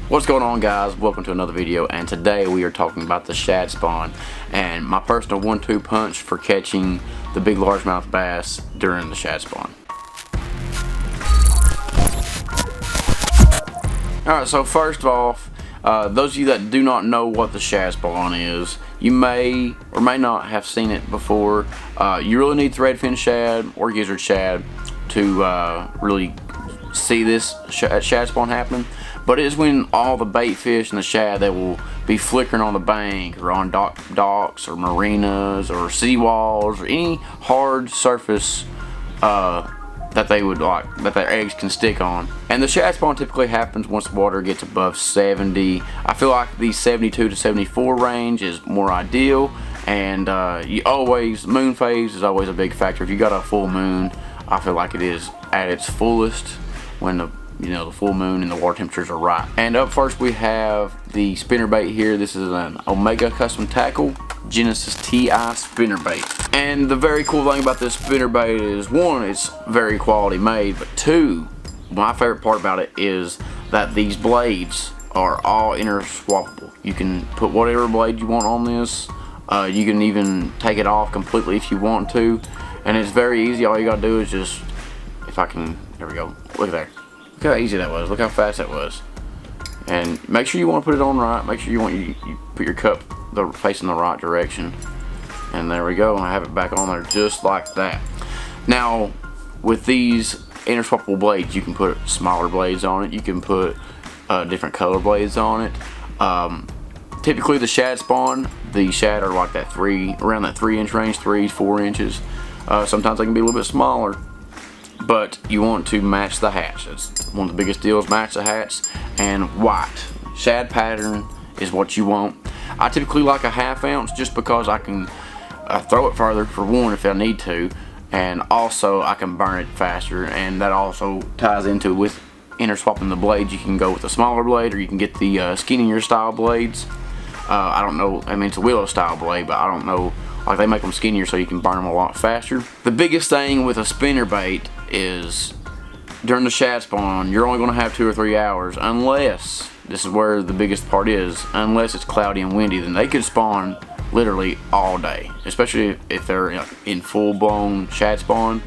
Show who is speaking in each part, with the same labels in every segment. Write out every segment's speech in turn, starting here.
Speaker 1: What's going on, guys? Welcome to another video, and today we are talking about the shad spawn and my personal 1-2 punch for catching the big largemouth bass during the shad spawn. Alright, so first off, those of you that do not know what the shad spawn is, you may or may not have seen it before. You really need threadfin shad or gizzard shad to really see this shad spawn happen. But it is when all the bait fish and the shad that will be flickering on the bank or on docks or marinas or seawalls or any hard surface that they would like, that their eggs can stick on. And the shad spawn typically happens once the water gets above 70. I feel like the 72 to 74 range is more ideal. And moon phase is always a big factor. If you got a full moon, I feel like it is at its fullest when the full moon and the water temperatures are right. And up first we have the spinnerbait here. This is an Omega Custom Tackle Genesis TI spinnerbait. And the very cool thing about this spinnerbait is, one, it's very quality made, but two, my favorite part about it is that these blades are all interswappable. You can put whatever blade you want on this. You can even take it off completely if you want to, and it's very easy. All you gotta do is just, there we go, look there. Look how easy that was. Look how fast that was. And make sure you want to put it on right. Make sure you put your cup facing the right direction. And there we go. I have it back on there just like that. Now, with these interswappable blades, you can put smaller blades on it. You can put different color blades on it. Typically, the shad spawn, the shad are like that around that 3-inch range, 3-4 inches. Sometimes they can be a little bit smaller. But you want to match the hatch. That's one of the biggest deals, match the hatch. And white. Shad pattern is what you want. I typically like a 1/2 ounce just because I can throw it further, for one, if I need to. And also I can burn it faster. And that also ties into with interswapping the blades. You can go with a smaller blade, or you can get the skinnier style blades. I don't know, I mean, it's a willow style blade, but I don't know. Like, they make them skinnier so you can burn them a lot faster. The biggest thing with a spinnerbait is during the shad spawn, you're only going to have 2 or 3 hours, unless, this is where the biggest part is, unless it's cloudy and windy. Then they could spawn literally all day, especially if they're in full-blown shad spawn.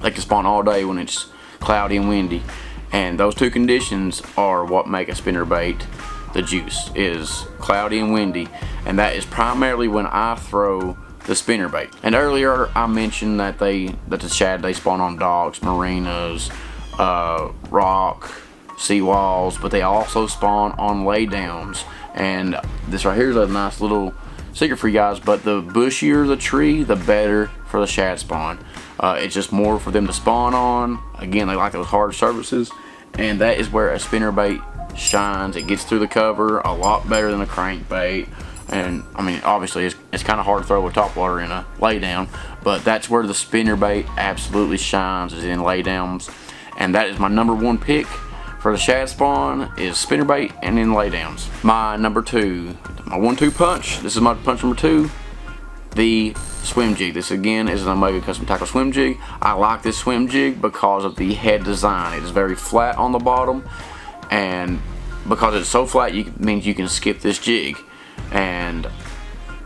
Speaker 1: They can spawn all day when it's cloudy and windy, and those two conditions are what make a spinnerbait the juice, is cloudy and windy. And that is primarily when I throw the spinnerbait. And earlier I mentioned that the shad, they spawn on docks, marinas, rock, seawalls, but they also spawn on laydowns. And this right here is a nice little secret for you guys, but the bushier the tree, the better for the shad spawn. It's just more for them to spawn on. Again, they like those hard surfaces, and that is where a spinnerbait shines. It gets through the cover a lot better than a crankbait. And I mean, obviously it's kind of hard to throw with topwater in a laydown, but that's where the spinnerbait absolutely shines, is in laydowns. And that is my #1 pick for the shad spawn, is spinnerbait and in laydowns. My number 2, my 1-2 punch. This is my punch number 2, the swim jig. This again is an Omega Custom Tackle swim jig. I like this swim jig because of the head design. It is very flat on the bottom, and because it's so flat, means you can skip this jig. And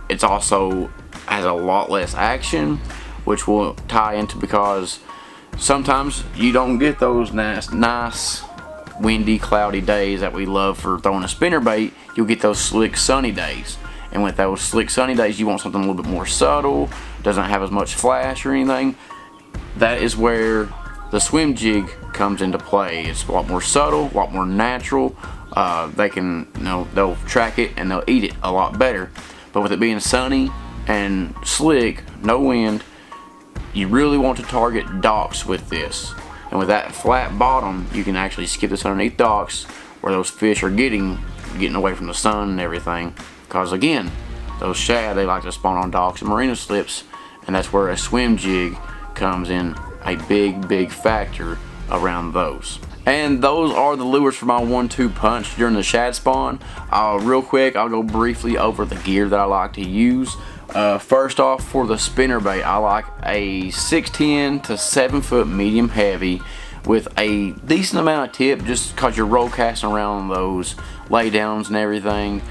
Speaker 1: it's also has a lot less action, which will tie into, because sometimes you don't get those nice windy, cloudy days that we love for throwing a spinnerbait. You'll get those slick, sunny days. And with those slick, sunny days, you want something a little bit more subtle, doesn't have as much flash or anything. That is where the swim jig comes into play. It's a lot more subtle, a lot more natural. They can, they'll track it and they'll eat it a lot better. But with it being sunny and slick, no wind, you really want to target docks with this. And with that flat bottom, you can actually skip this underneath docks where those fish are getting away from the sun and everything. Because again, those shad, they like to spawn on docks and marina slips, and that's where a swim jig comes in a big factor around those. And those are the lures for my 1-2 punch during the shad spawn. Real quick, I'll go briefly over the gear that I like to use. First off, for the spinnerbait, I like a 6'10" to 7 foot medium heavy with a decent amount of tip, just because you're roll casting around those laydowns and everything.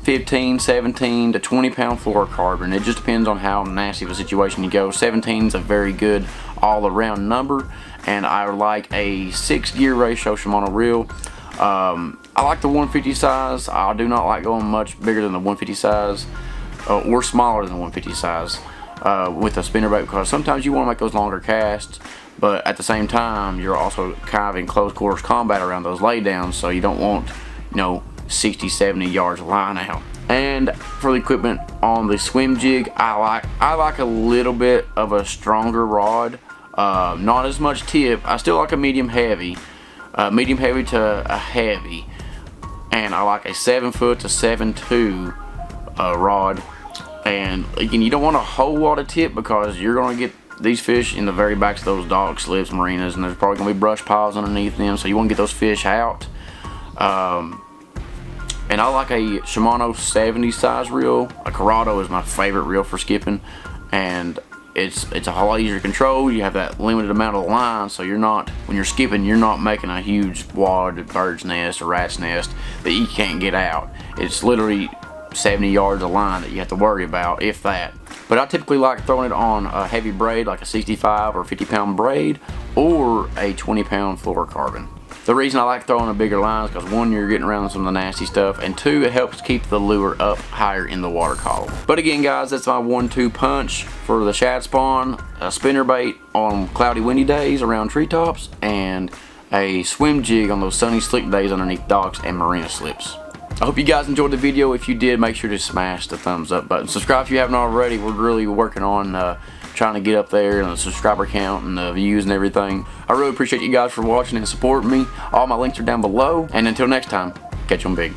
Speaker 1: 15, 17 to 20 pound fluorocarbon. It just depends on how nasty of a situation you go. 17 is a very good all around number, and I like a 6 gear ratio Shimano reel. I like the 150 size. I do not like going much bigger than the 150 size or smaller than the 150 size with a spinnerbait, because sometimes you want to make those longer casts, but at the same time you're also kind of in close quarters combat around those laydowns, so you don't want, you know, 60, 70 yards of line out. And for the equipment on the swim jig, I like a little bit of a stronger rod, not as much tip. I still like a medium heavy to a heavy, and I like a 7 foot to 7.2 rod. And again, you don't want a whole lot of tip, because you're going to get these fish in the very backs of those dog slips, marinas, and there's probably going to be brush piles underneath them, so you want to get those fish out. And I like a Shimano 70 size reel. A Corrado is my favorite reel for skipping, and it's a whole lot easier to control. You have that limited amount of line, so you're not, when you're skipping, you're not making a huge wad, bird's nest or rat's nest that you can't get out. It's literally 70 yards of line that you have to worry about, if that. But I typically like throwing it on a heavy braid, like a 65 or 50 pound braid, or a 20 pound fluorocarbon. The reason I like throwing a bigger line is because, one, you're getting around some of the nasty stuff, and two, it helps keep the lure up higher in the water column. But again, guys, that's my 1-2 punch for the shad spawn: a spinnerbait on cloudy, windy days around treetops, and a swim jig on those sunny, slick days underneath docks and marina slips. I hope you guys enjoyed the video. If you did, make sure to smash the thumbs up button. Subscribe if you haven't already. We're really working on trying to get up there and the subscriber count and the views and everything. I really appreciate you guys for watching and supporting me. All my links are down below. And until next time, catch 'em big.